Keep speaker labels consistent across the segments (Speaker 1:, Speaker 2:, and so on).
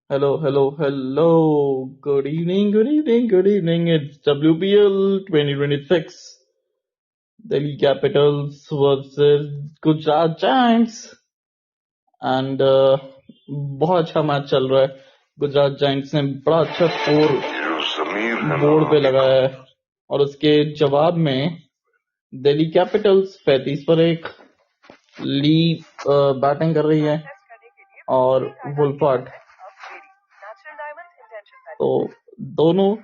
Speaker 1: Hello, hello, hello. Good evening, good evening, good evening. It's WPL 2026. Delhi Capitals versus Gujarat Giants. And बहुत अच्छा match चल रहा है. Gujarat giants ने बड़ा अच्छा स्कोर बोर्ड पे लगाया है और उसके जवाब में दिल्ली कैपिटल्स 35 पर 1 ली बैटिंग कर रही है और वुल्फार्ड. तो दोनों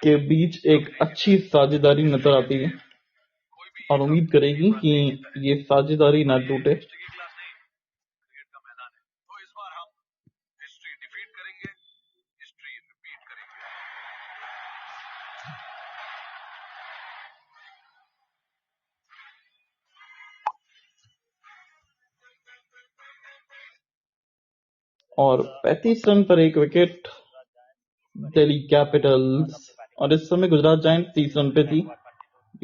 Speaker 1: के बीच एक अच्छी साझेदारी नजर आती है और उम्मीद करेगी कि ये साझेदारी ना टूटे. और 35 रन पर 1 विकेट दिल्ली कैपिटल्स. और इस समय गुजरात जायंट्स 30 रन पे थी,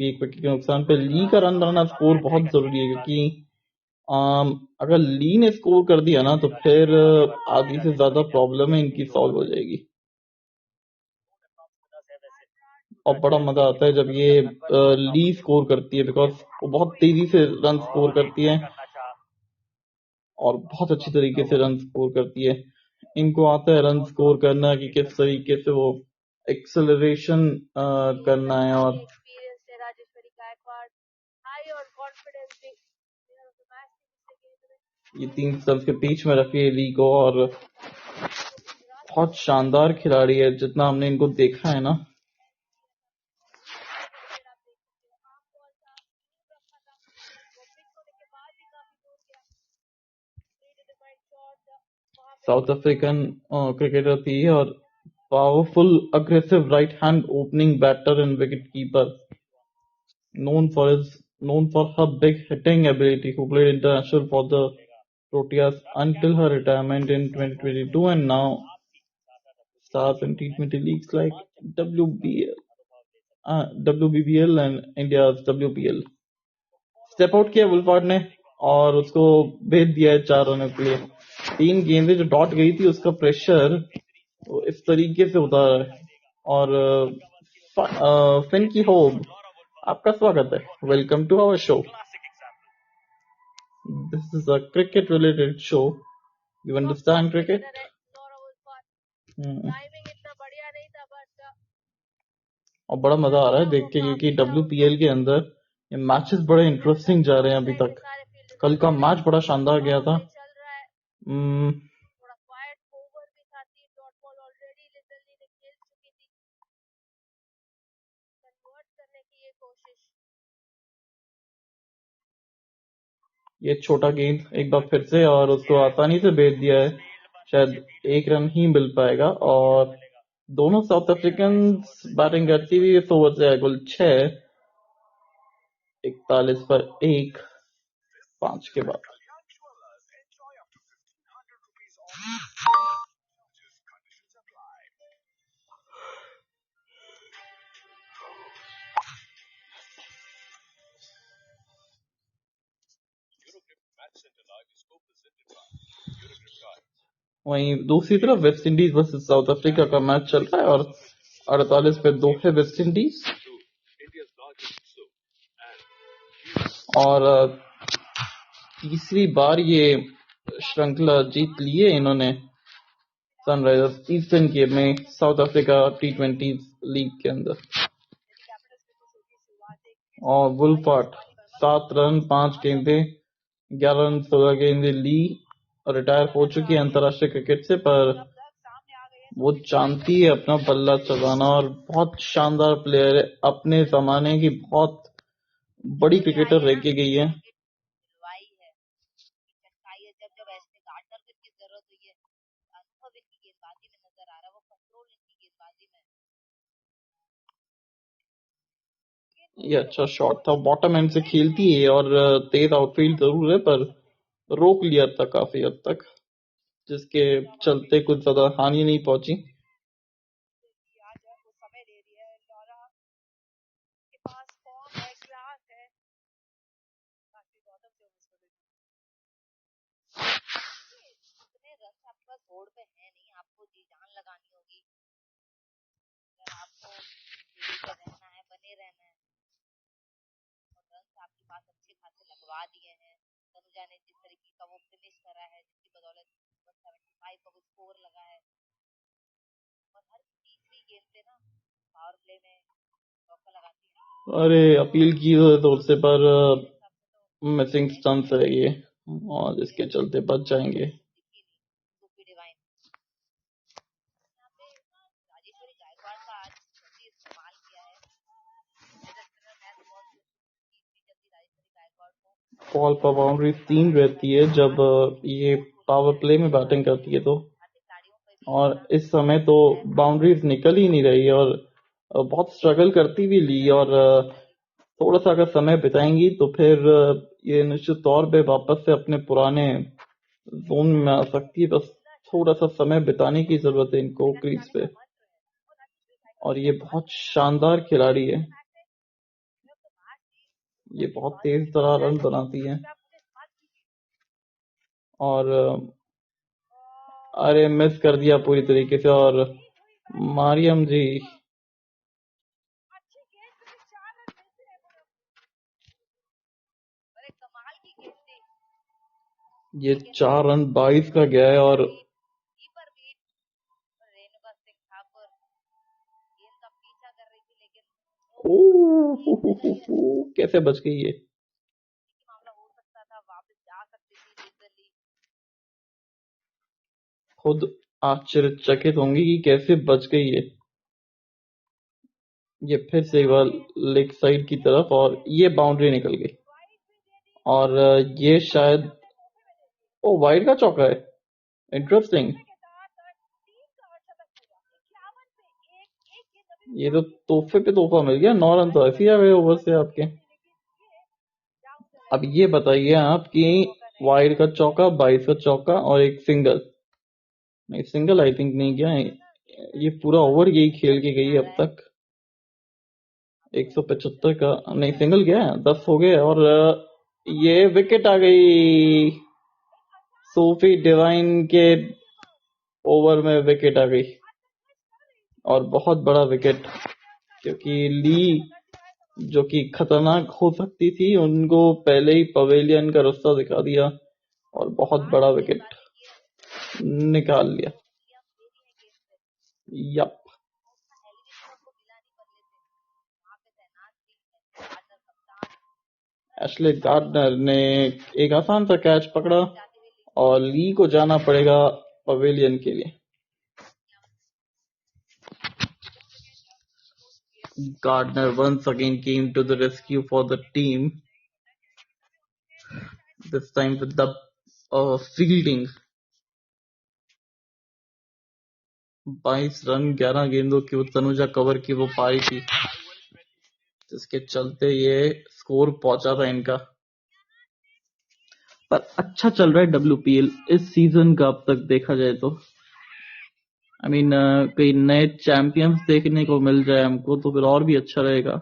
Speaker 1: 1 विकेट के नुकसान पे. ली का रन बनाना स्कोर बहुत जरूरी है क्योंकि अगर ली ने स्कोर कर दिया ना तो फिर आधी से ज्यादा प्रॉब्लम है इनकी सॉल्व हो जाएगी. और बड़ा मजा आता है जब ये ली स्कोर करती है बिकॉज वो बहुत तेजी से रन स्कोर करती है और बहुत अच्छी तरीके से रन स्कोर करती है. इनको आता है रन स्कोर करना कि किस तरीके से वो एक्सेलरेशन करना है. और ये 3 स्टंप्स के बीच में रखी है ली को और बहुत शानदार खिलाड़ी है जितना हमने इनको देखा है ना. साउथ अफ्रीकन क्रिकेटर थी और powerful aggressive right hand opening batter and wicket keeper, known for his known for her big hitting ability, who played international for the Proteas until her retirement in 2022 and now stars in T20 leagues like WBBL and India's WPL. Step out किया वुल्फार्ड ने और उसको भेज दिया है 4 रनों के लिए. 3 गेंदें जो डॉट गई थी उसका प्रेशर इस तरीके से उतारा है. और फिन की होब, आपका स्वागत है. Welcome to our show. This is a cricket related show. You understand cricket? और बड़ा मजा आ रहा है देख के क्योंकि WPL के अंदर ये मैचेस बड़े इंटरेस्टिंग जा रहे हैं अभी तक. कल का मैच बड़ा शानदार गया था. ये छोटा गेंद एक बार फिर से और उसको आसानी से भेज दिया है. शायद 1 रन ही मिल पाएगा. और दोनों साउथ अफ्रीकन बैटिंग करती हुई इस ओवर से कुल 6, 41 पर 1, 5 के बाद. वहीं दूसरी तरफ West Indies versus south Africa का मैच चल रहा है और 48 पे 2 है वेस्ट इंडीज. और तीसरी बार ये श्रृंखला जीत ली है इन्होंने सनराइजर्स ईस्टर्न के में साउथ अफ्रीका T20 लीग के अंदर. और वुल्फार्ड 7 रन 5 गेंदे 11 रन 16 गेंदे ली रिटायर हो चुकी है अंतर्राष्ट्रीय क्रिकेट से, पर वो जानती है अपना बल्ला चलाना और बहुत शानदार प्लेयर है. अपने जमाने की बहुत बड़ी क्रिकेटर रह के गई है. ये अच्छा शॉट था. बॉटम एंड से खेलती है और तेज आउटफील्ड जरूर है पर रोक लिया था काफी हद तक, जिसके चलते कुछ ज्यादा हानि नहीं पहुंची.
Speaker 2: पे है नहीं, आपको जी जान लगानी होगी, अगर आपको टीवी पे रहना है, बने रहना है। और रन आपके पास अच्छे खासे लगवा दिए हैं। तनुजा ने जिस तरीके का वो फिनिश करा है, जिसकी बदौलत 175 का वो स्कोर लगा है, और हर तीसरी गेंद पे ना पावर प्ले में चौका लगाती है।
Speaker 1: अरे अपील की तो उससे पर मिसिंग स्टंप्स है ये, और इसके चलते बच जाएंगे।
Speaker 2: डिवाइन यहाँ पे राजेश्वरी गायकवाड़ का आज जल्दी इस्तेमाल किया है।
Speaker 1: बॉल पर बाउंड्री 3 रहती है जब ये पावर प्ले में बैटिंग करती है तो, और इस समय तो बाउंड्रीज निकल ही नहीं रही, और बहुत स्ट्रगल करती भी ली, और थोड़ा सा अगर समय बिताएंगी तो फिर ये निश्चित तौर पे वापस से अपने पुराने जोन में आ सकती है। बस थोड़ा सा समय बिताने की जरूरत है इनको क्रीज पे, और ये बहुत शानदार खिलाड़ी है, ये बहुत तेज तरार रन बनाती है। और अरे मिस कर दिया पूरी तरीके से, और मारियम जी ये 4 रन 22 का गया है, और
Speaker 2: रेणुका सिंह ठाकुर गेंद का पीछा कर रही थी, लेकिन
Speaker 1: कैसे बच गई ये,
Speaker 2: मामला हो सकता था, वापस जा सकती थी दिल्ली।
Speaker 1: खुद आश्चर्यचकित होंगी कि कैसे बच गई ये फिर से एक बार लेग साइड की तरफ, और ये बाउंड्री निकल गई, और ये शायद ओ वाइड का चौका है। इंटरेस्टिंग, ये तो तोहफे पे तोहफा मिल गया। 9 रन तो ऐसे ही आ गए ओवर से आपके। अब ये बताइए आप कि वाइड का चौका, 22 का चौका और एक सिंगल, नहीं सिंगल आई थिंक नहीं गया है, ये पूरा ओवर यही खेल के गई है अब तक। 175 का नहीं, सिंगल गया है, 10 हो गए, और ये विकेट आ गई। सोफी डिवाइन के ओवर में विकेट आ गई, और बहुत बड़ा विकेट, क्योंकि ली जो कि खतरनाक हो सकती थी उनको पहले ही पवेलियन का रास्ता दिखा दिया, और बहुत बड़ा विकेट निकाल लिया। यप, एशले गार्डनर ने एक आसान सा कैच पकड़ा, और ली को जाना पड़ेगा पवेलियन के लिए। Gardner once again came to the rescue for the team, this time with the fielding। 22 run 11 गेंदों की वो तनुजा कवर की वो पारी थी, जिसके चलते ये स्कोर पहुंचा था इनका। पर अच्छा चल रहा है WPL इस सीजन का, अब तक देखा जाए तो। आई मीन कई नए चैंपियंस देखने को मिल जाए हमको तो फिर और भी अच्छा रहेगा।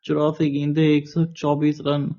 Speaker 1: चौरासी गेंदे 124 रन।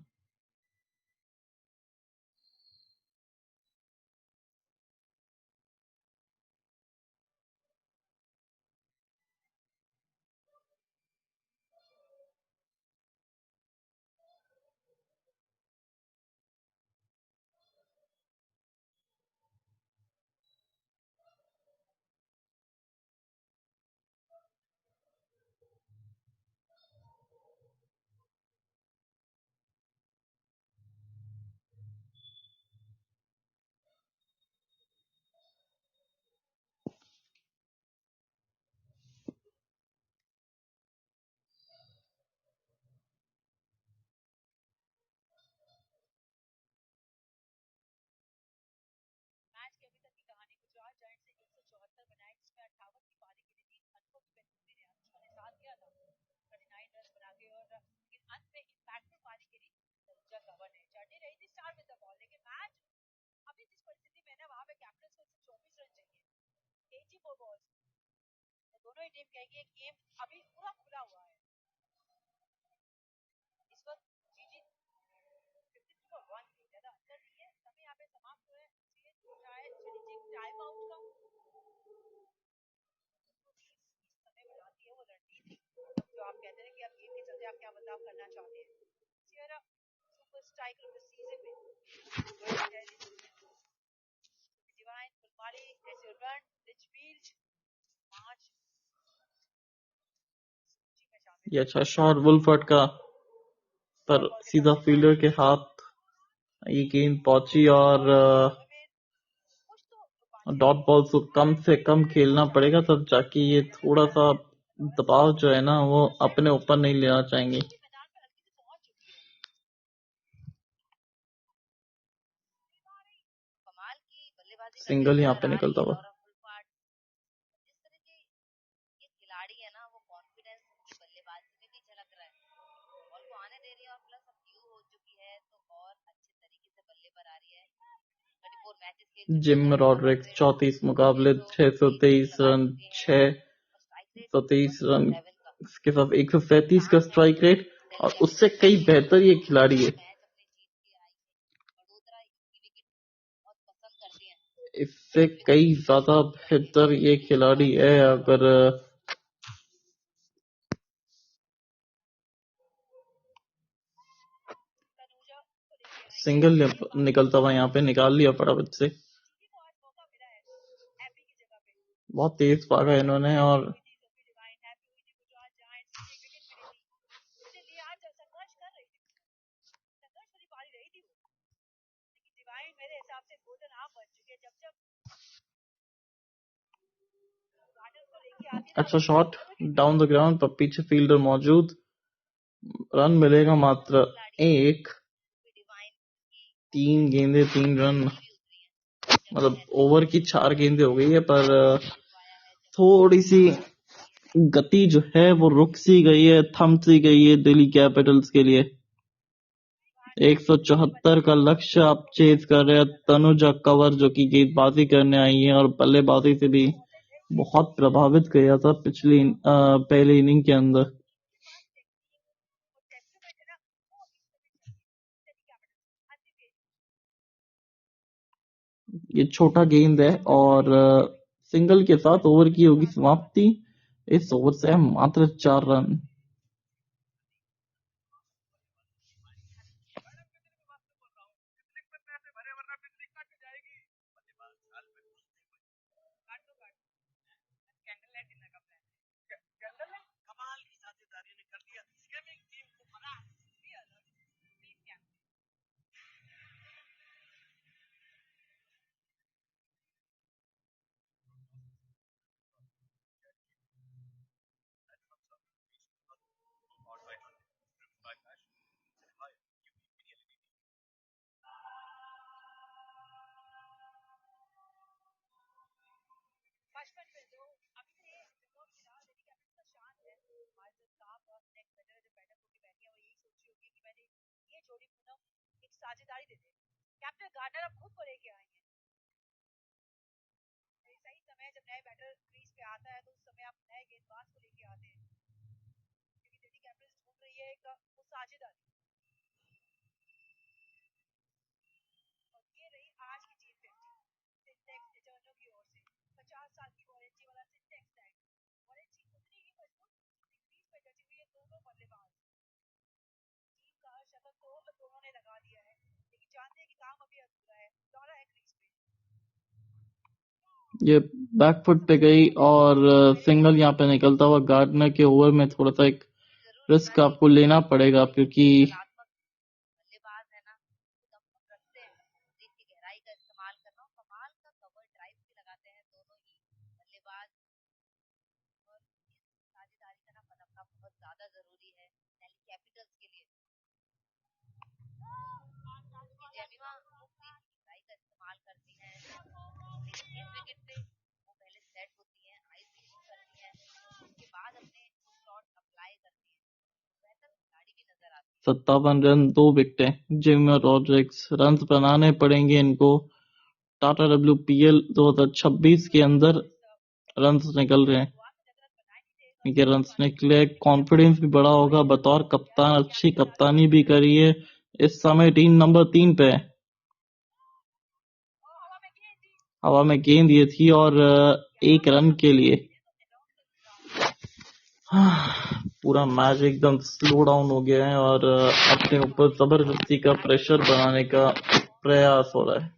Speaker 2: दोनों ही टीम कहेंगे गेम अभी पूरा खुला हुआ है। इस वक्त जीजी 52 की ज्यादा अंतर नहीं है। समय यहाँ पे समाप्त हुआ है। शायद स्ट्रेटेजिक टाइम आउट का समय बढ़ाती है वो रणनीति, जो आप कहते हैं कि आप गेम के चलते आप क्या बदलाव करना चाहते हैं। चेहरा super striker of the season में डिवाइन फुलमारी ऐसे रन लिचफील्ड मार्च में शामिल।
Speaker 1: ये अच्छा शॉट वुल्फर्ड का, पर सीधा फील्डर के हाथ ये गेंद पहुंची और डॉट बॉल को कम से कम खेलना पड़ेगा, तब जाके ये थोड़ा सा दबाव जो है ना वो अपने ऊपर नहीं लेना चाहेंगे। सिंगल यहाँ पे निकलता हुआ।
Speaker 2: जिस तरह के ये खिलाड़ी है ना वो कॉन्फिडेंस की बल्लेबाजी में भी झलक रहा है। बॉल को आने दे रही है और प्लस अब ड्यू हो चुकी है तो और अच्छे तरीके से बल्ले पर आ रही है। 34 मैचेस के
Speaker 1: जिम रॉड्रिक्स 34 मुकाबले 623 रन 623 रन के साथ 137 का स्ट्राइक रेट, और उससे कई बेहतर ये खिलाड़ी है। इससे कई ज्यादा बेहतर ये खिलाड़ी है। अगर सिंगल निकलता हुआ यहाँ पे निकाल लिया फटाफट से। बहुत तेज भागा इन्होंने और अच्छा शॉट डाउन द ग्राउंड, पर पीछे फील्डर मौजूद। रन मिलेगा मात्र 1। 3 गेंदे 3 रन, मतलब ओवर की 4 गेंदे हो गई है, पर थोड़ी सी गति जो है वो रुक सी गई है, थम सी गई है दिल्ली कैपिटल्स के लिए। 174 का लक्ष्य आप चेज कर रहे हैं। तनुजा कंवर जो कि गेंदबाजी करने आई है और बल्लेबाजी से भी बहुत प्रभावित किया था पिछली पहले इनिंग के अंदर। ये छोटा गेंद है और सिंगल के साथ ओवर की होगी समाप्ति। इस ओवर से मात्र 4 रन।
Speaker 2: साझेदारी देते हैं। कैप्टन गार्डनर अब खुद को लेके आए हैं। सही समय जब नए बैटर क्रीज पे आता है तो उस समय आप नए गेंदबाज को लेके आते हैं, क्योंकि दिल्ली कैपिटल्स ढूंढ रही है एक साझेदारी। और ये रही आज की जीत 50 सिंटेक्स एटर्नो की ओर से। 50 साल की वारंटी वाला सिंटेक्स टैग। वारंटी उतनी ही मजबूत क्रीज पे डटी हुई है दोनों बल्लेबाज। टीम का शतक तो दोनों ने लगा दिया है, लेकिन जानते हैं कि काम अभी अधूरा है। दौरा है क्रीज पे।
Speaker 1: ये बैकफुट पे गई और सिंगल यहाँ पे निकलता हुआ। गार्डनर के ओवर में थोड़ा सा एक रिस्क आपको लेना पड़ेगा, क्योंकि
Speaker 2: बल्लेबाज है ना रखते हैं क्रीज की गहराई का इस्तेमाल करना और कमाल का कवर ड्राइव भी लगाते हैं दोनों ही बल्लेबाज। और इस साझेदारी का ना पनपना बहुत ज्यादा जरूरी है दिल्ली कैपिटल्स के लिए। जेमिमा गहराई का इस्तेमाल करती हैं, लेकिन इस विकेट पे वो पहले सेट होती हैं, आइस करती हैं, उसके बाद अपने शॉट अप्लाई करती हैं। बेहतर खिलाड़ी भी नजर आती है।
Speaker 1: 57 रन 2 विकेटें। जिम रॉड्रिक्स रन बनाने पड़ेंगे इनको टाटा WPL 2026 के अंदर रन्स निकल रहे हैं, इनके रन्स निकले, कॉन्फिडेंस भी बड़ा होगा। बतौर कप्तान अच्छी कप्तानी भी करी है। इस समय टीम नंबर 3 पे है, हवा में गेंद ये थी और 1 रन के लिए पूरा मैच एकदम स्लो डाउन हो गया है और अपने ऊपर जबरदस्ती का प्रेशर बनाने का प्रयास हो रहा है।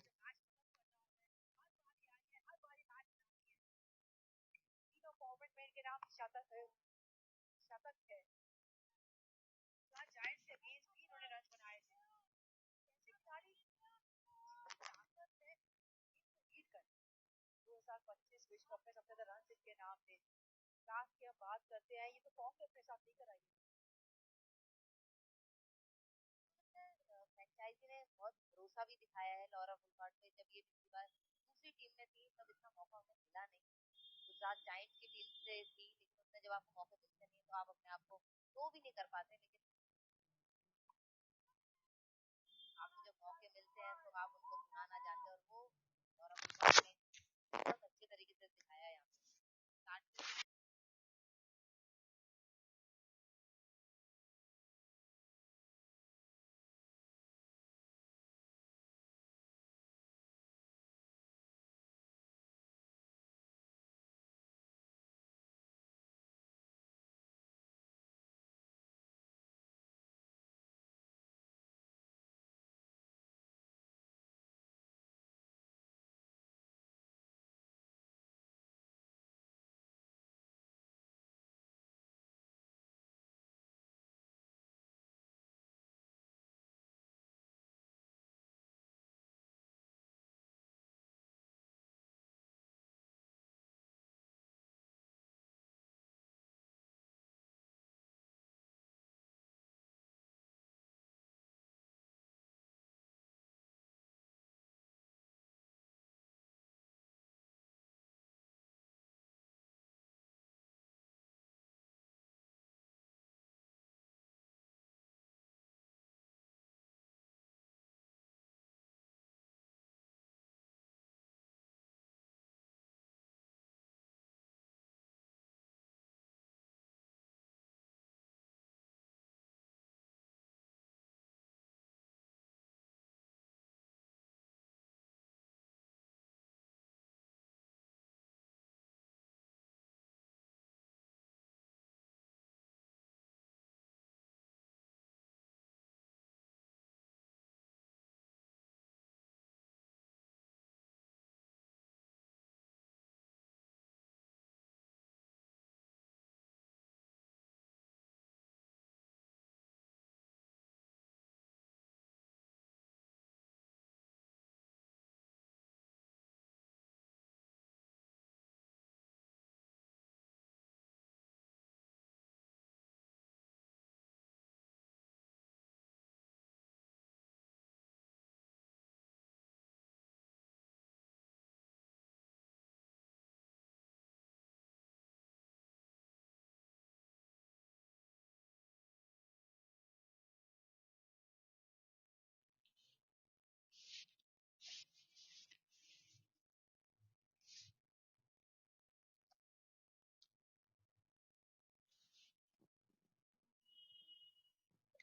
Speaker 2: फ्रेंचाइजी ने बहुत भरोसा भी दिखाया है लॉरा बुलगार्ड पे। जब ये पिछली बार दूसरी टीम में थी तब इतना मौका उन्हें मिला नहीं। गुजरात जायंट्स की टीम से थी, लेकिन उसमें जब आपको मौके मिलते नहीं तो आप अपने आप को प्रूव भी नहीं कर पाते। लेकिन आपको जब मौके मिलते हैं तो आप उनको सुनाना चाहते हैं, और वो लॉरा बुलगार्ड ने बहुत अच्छे तरीके से दिखाया है यहाँ पे।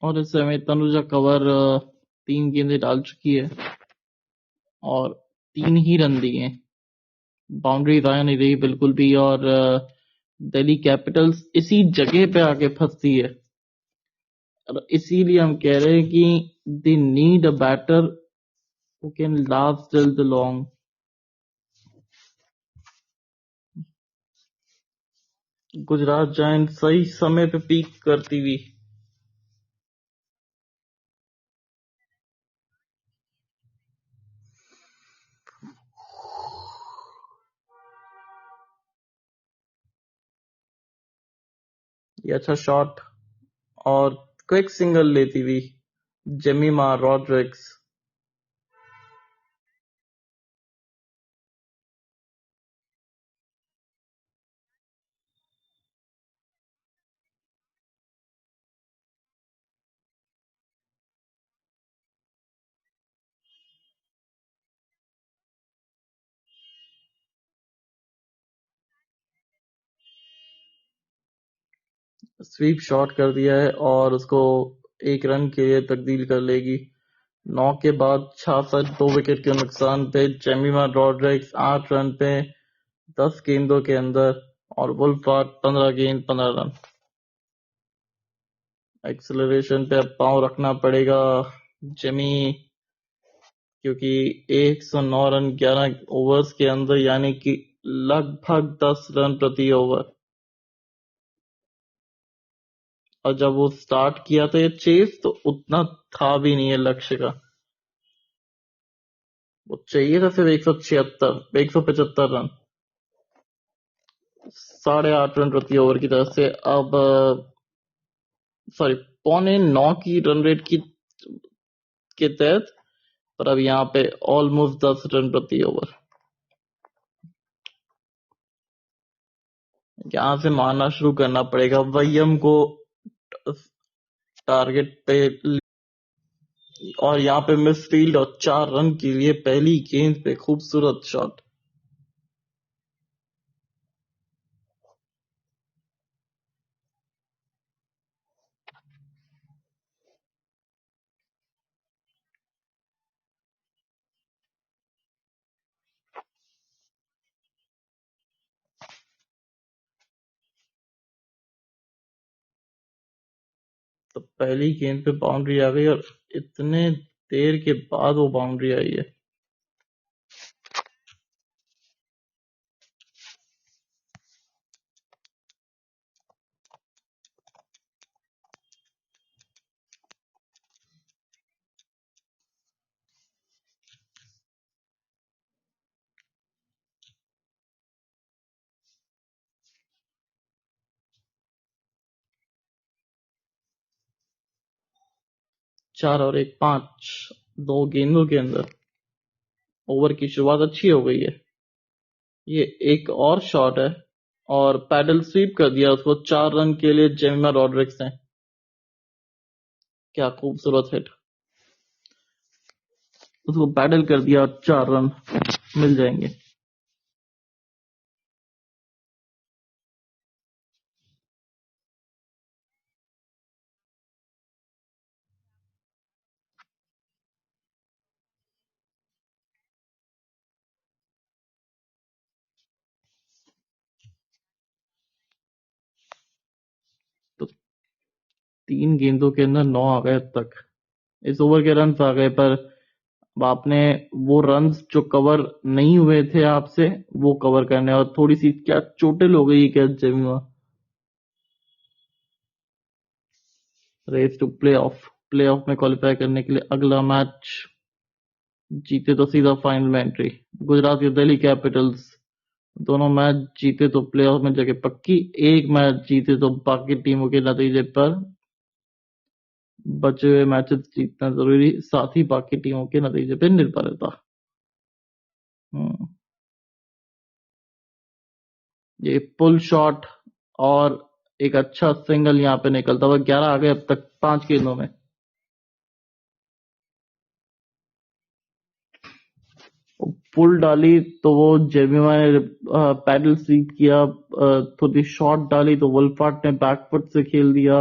Speaker 1: और इस समय तनुजा कंवर 3 गेंदें डाल चुकी है और 3 ही रन दिए। बाउंड्री आया नहीं रही बिल्कुल भी और दिल्ली कैपिटल्स इसी जगह पे आके फंसती है। और इसीलिए हम कह रहे हैं कि they need a batter who can last till the long. Gujarat Giants सही समय पे पीक करती हुई। ये अच्छा शॉट और क्विक सिंगल लेती हुई जेमिमा रॉड्रिक्स। स्वीप शॉट कर दिया है और उसको 1 रन के लिए तब्दील कर लेगी। 9 के बाद 66 2 विकेट के नुकसान पे जेमिमा रॉड्रिग्स 8 रन पे 10 गेंदों के अंदर और वुल्फहार्ड 15 गेंद 15 रन। एक्सेलरेशन पे अब पांव रखना पड़ेगा जेमी, क्योंकि 109 रन 11 ओवर्स के अंदर यानी कि लगभग 10 रन प्रति ओवर। और जब वो स्टार्ट किया था ये चेस तो उतना था भी नहीं है लक्ष्य का, वो चाहिए था सिर्फ 175 रन, 8.5 रन प्रति ओवर की तरफ से। अब सॉरी 8.25 की रन रेट की के तहत, पर अब यहाँ पे ऑलमोस्ट 10 रन प्रति ओवर। यहाँ से मारना शुरू करना पड़ेगा वैयम को टारगेट पे, और यहाँ पे मिस फील्ड और 4 रन के लिए पहली गेंद पे खूबसूरत शॉट। तो पहली गेंद पे बाउंड्री आ गई और इतने देर के बाद वो बाउंड्री आई है। चार और एक 5, 2 गेंदों के अंदर ओवर की शुरुआत अच्छी हो गई है। ये एक और शॉट है और पैडल स्वीप कर दिया उसको 4 रन के लिए जेमिमा रॉड्रिक्स ने। क्या खूबसूरत हिट, उसको पैडल कर दिया और 4 रन मिल जाएंगे। तो 3 गेंदों के अंदर 9 आ गए अब तक। इस ओवर के रन आ गए, पर अब आपने वो रन्स जो कवर नहीं हुए थे आपसे वो कवर करने, और थोड़ी सी क्या चोटिल हो गई क्या Jemima. Race to play off में क्वालिफाई करने के लिए अगला मैच जीते तो सीधा फाइनल में एंट्री। गुजरात या दिल्ली कैपिटल्स दोनों मैच जीते तो प्लेऑफ में जगह पक्की, एक मैच जीते तो बाकी टीमों के नतीजे पर बचे हुए मैचेस जीतना जरूरी, साथ ही बाकी टीमों के नतीजे पर निर्भर रहता। ये पुल शॉट और एक अच्छा सिंगल यहाँ पे निकलता हुआ 11 आ गए अब तक 5 गेंदों में। पुल डाली तो वो जेमिमा ने पैडल स्वीप किया, थोड़ी शॉट डाली तो वुल्फहार्ड ने बैकफुट से खेल दिया,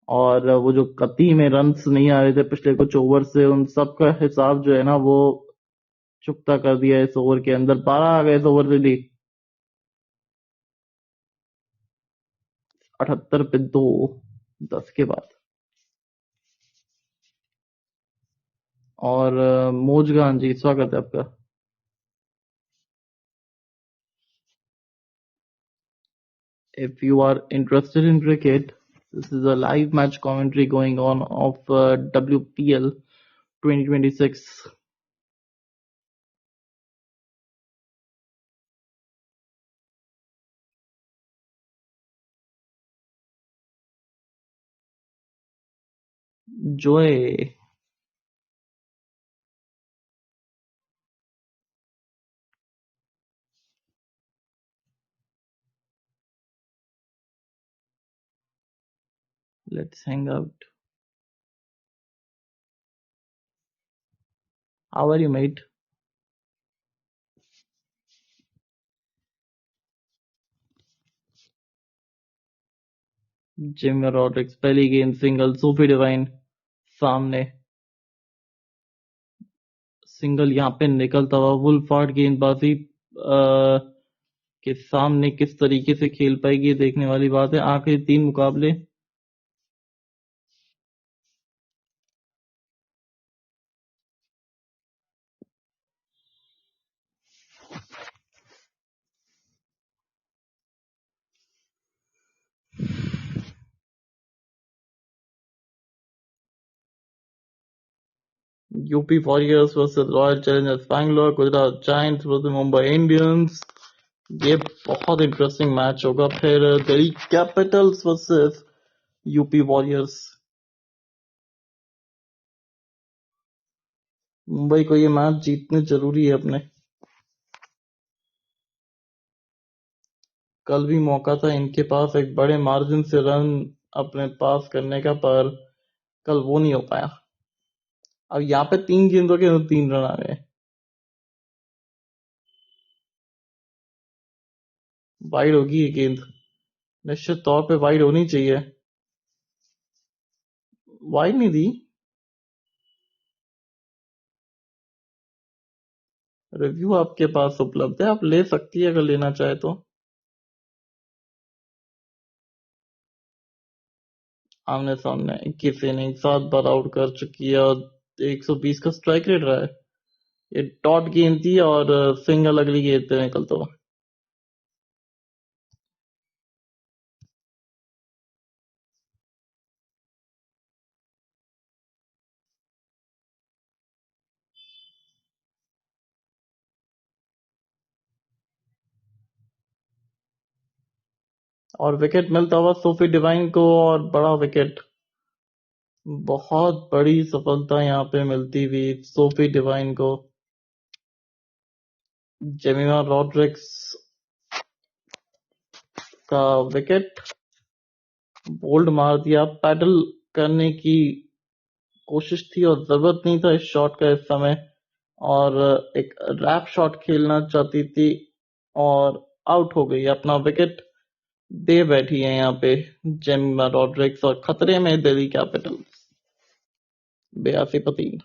Speaker 1: और वो जो कती में रन्स नहीं आ रहे थे पिछले कुछ ओवर से उन सब का हिसाब जो है ना वो चुकता कर दिया इस ओवर के अंदर। 12 आ गए इस ओवर से ली, 78 पे 2 10 के बाद। और मोजगान जी स्वागत है आपका। If you are interested in cricket, this is a live match commentary going on of WPL 2026. Joy, let's hang out. How are you, mate? Jimmy Rodrigues पहली गेंद सिंगल, सोफी डिवाइन सामने, सिंगल यहाँ पे निकलता हुआ, वुल्फार्ड गेंदबाजी के सामने किस तरीके से खेल पाएगी देखने वाली बात है। आखिरी 3 मुकाबले UP warriors versus royal Challengers Bangalore, Gujarat giants versus Mumbai Indians. ये बहुत इंटरेस्टिंग मैच होगा। फिर Delhi Capitals versus UP warriors. Mumbai को ये मैच जीतने जरूरी है अपने। कल भी मौका था इनके पास एक बड़े मार्जिन से रन अपने पास करने का, पर कल वो नहीं हो पाया। अब यहाँ पे 3 गेंदों के 3 रन आ गए। वाइड होगी ये गेंद, निश्चित तौर पे वाइड होनी चाहिए। वाइड नहीं दी। रिव्यू आपके पास उपलब्ध है, आप ले सकती है अगर लेना चाहे तो। आमने सामने 21 इनिंग 7 बार आउट कर चुकी है और 120 का स्ट्राइक रेट रहा है। ये डॉट गेंद थी और सिंगल अगली गेंद पे निकलता हुआ। और विकेट मिलता हुआ सोफी डिवाइन को, और बड़ा विकेट, बहुत बड़ी सफलता यहाँ पे मिलती हुई सोफी डिवाइन को। जेमिमा रॉड्रिक्स का विकेट, बोल्ड मार दिया। पैडल करने की कोशिश थी और जरूरत नहीं था इस शॉट का इस समय, और एक रैप शॉट खेलना चाहती थी और आउट हो गई। अपना विकेट दे बैठी है यहाँ पे जेमिमा रॉड्रिक्स, और खतरे में दिल्ली कैपिटल्स 82 पर 3।